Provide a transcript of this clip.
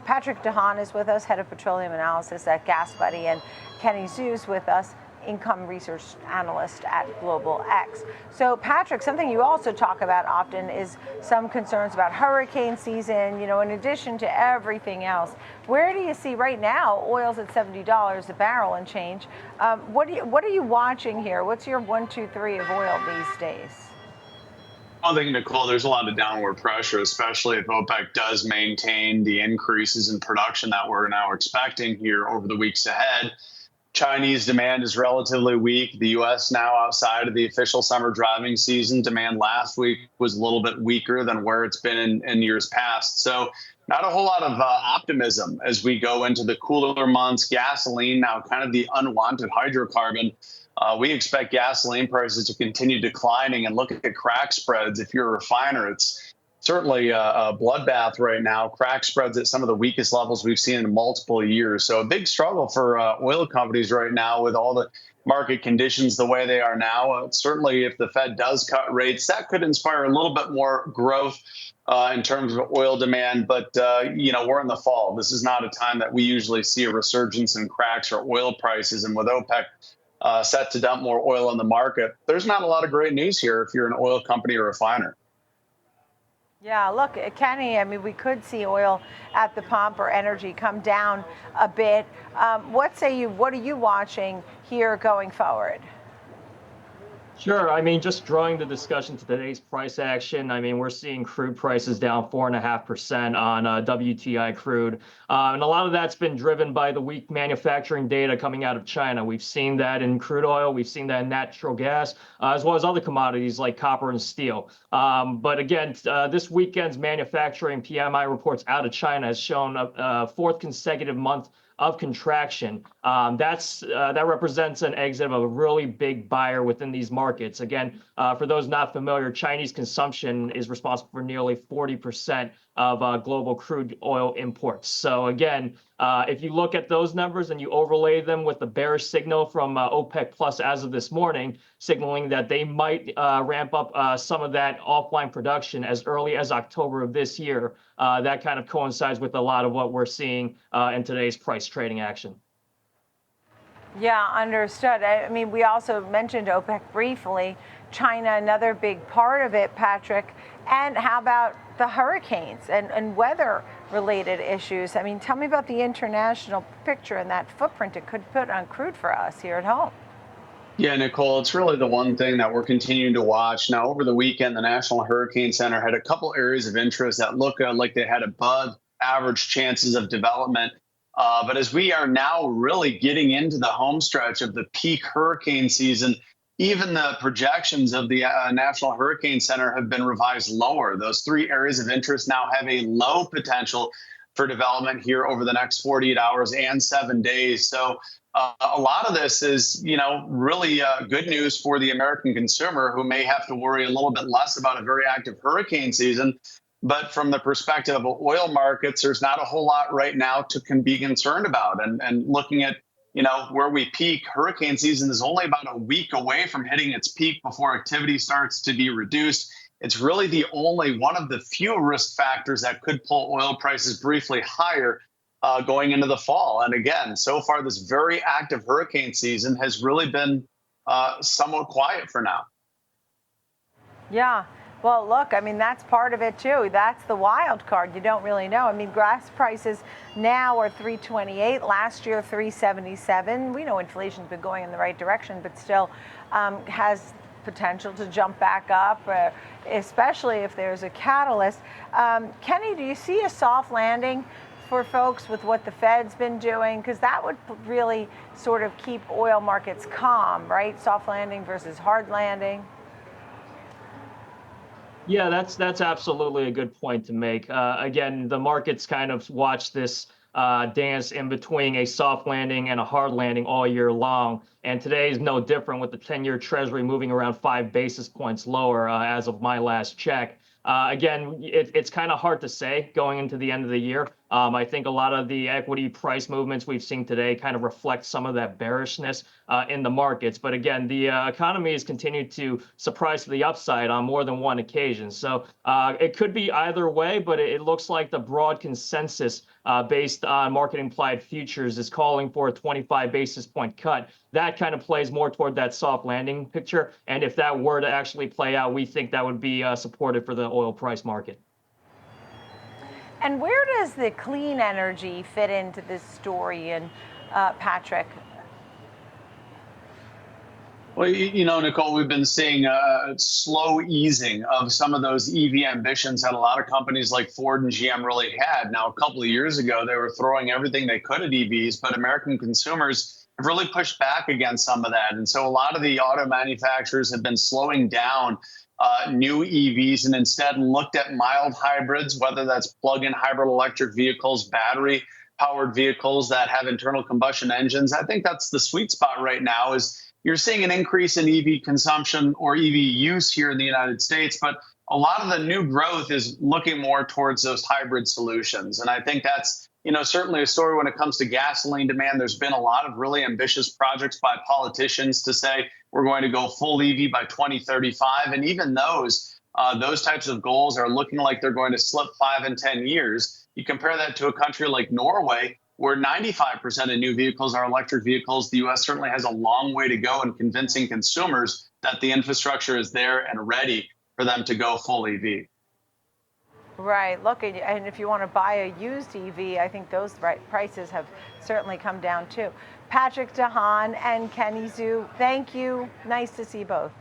Patrick DeHaan is with us, head of petroleum analysis at Gas Buddy, and Kenny Zhu is with us, income research analyst at Global X. So Patrick, something you also talk about often is some concerns about hurricane season, in addition to everything else. Where do you see right now, oil's at $70 a barrel and change. What are you watching here? What's your 1, 2, 3 of oil these days? I think, Nicole, there's a lot of downward pressure, especially if OPEC does maintain the increases in production that we're now expecting here over the weeks ahead. Chinese demand is relatively weak. The U.S. now outside of the official summer driving season, demand last week was a little bit weaker than where it's been in years past. So not a whole lot of optimism as we go into the cooler months. Gasoline now kind of the unwanted hydrocarbon. We expect gasoline prices to continue declining, and look at crack spreads. If you're a refiner, it's certainly a bloodbath right now. Crack spreads at some of the weakest levels we've seen in multiple years. So a big struggle for oil companies right now with all the market conditions the way they are now. Certainly, if the Fed does cut rates, that could inspire a little bit more growth in terms of oil demand. But, we're in the fall. This is not a time that we usually see a resurgence in cracks or oil prices. And with OPEC set to dump more oil in the market, there's not a lot of great news here if you're an oil company or refiner. Yeah, look, Kenny, we could see oil at the pump or energy come down a bit. What are you watching here going forward? Sure. Just drawing the discussion to today's price action, we're seeing crude prices down 4.5% on WTI crude. And a lot of that's been driven by the weak manufacturing data coming out of China. We've seen that in crude oil. We've seen that in natural gas, as well as other commodities like copper and steel. But again, this weekend's manufacturing PMI reports out of China has shown a fourth consecutive month of contraction. That represents an exit of a really big buyer within these markets. Again, for those not familiar, Chinese consumption is responsible for nearly 40% of global crude oil imports. So again, if you look at those numbers and you overlay them with the bearish signal from OPEC Plus as of this morning, signaling that they might ramp up some of that offline production as early as October of this year, that kind of coincides with a lot of what we're seeing in today's price trading action. Yeah, understood. We also mentioned OPEC briefly. China, another big part of it, Patrick. And how about the hurricanes and weather-related issues? Tell me about the international picture and that footprint it could put on crude for us here at home. Yeah, Nicole, it's really the one thing that we're continuing to watch. Now, over the weekend, the National Hurricane Center had a couple areas of interest that look like they had above average chances of development. But as we are now really getting into the home stretch of the peak hurricane season, even the projections of the National Hurricane Center have been revised lower. Those 3 areas of interest now have a low potential for development here over the next 48 hours and 7 days. So a lot of this is, really good news for the American consumer, who may have to worry a little bit less about a very active hurricane season. But from the perspective of oil markets, there's not a whole lot right now to be concerned about. And looking at, where we peak, hurricane season is only about a week away from hitting its peak before activity starts to be reduced. It's really the only one of the few risk factors that could pull oil prices briefly higher going into the fall. And again, so far, this very active hurricane season has really been somewhat quiet for now. Yeah. Well, look, that's part of it, too. That's the wild card. You don't really know. Gas prices now are $3.28. Last year, $3.77. We know inflation's been going in the right direction, but still has potential to jump back up, especially if there's a catalyst. Kenny, do you see a soft landing for folks with what the Fed's been doing? Because that would really sort of keep oil markets calm, right? Soft landing versus hard landing. Yeah, that's absolutely a good point to make. Again, the markets kind of watch this dance in between a soft landing and a hard landing all year long. And today is no different, with the 10-year Treasury moving around 5 basis points lower as of my last check. Again, it's kind of hard to say going into the end of the year I think a lot of the equity price movements we've seen today kind of reflect some of that bearishness in the markets. But again, the economy has continued to surprise to the upside on more than one occasion. So it could be either way, but it looks like the broad consensus based on market implied futures is calling for a 25 basis point cut. That kind of plays more toward that soft landing picture. And if that were to actually play out, we think that would be supportive for the oil price market. And where does the clean energy fit into this story? And Patrick? Well, Nicole, we've been seeing a slow easing of some of those EV ambitions that a lot of companies like Ford and GM really had. Now, a couple of years ago, they were throwing everything they could at EVs, but American consumers have really pushed back against some of that. And so a lot of the auto manufacturers have been slowing down new EVs and instead looked at mild hybrids, whether that's plug-in hybrid electric vehicles, battery powered vehicles that have internal combustion engines. I think that's the sweet spot right now. Is you're seeing an increase in EV consumption or EV use here in the United States, but a lot of the new growth is looking more towards those hybrid solutions. And I think that's, certainly a story when it comes to gasoline demand. There's been a lot of really ambitious projects by politicians to say we're going to go full EV by 2035. And even those types of goals are looking like they're going to slip 5 and 10 years. You compare that to a country like Norway, where 95% of new vehicles are electric vehicles. The U.S. certainly has a long way to go in convincing consumers that the infrastructure is there and ready for them to go full EV. Right. Look, and if you want to buy a used EV, I think those prices have certainly come down too. Patrick, DeHaan and Kenny Zhu, thank you. Nice to see you both.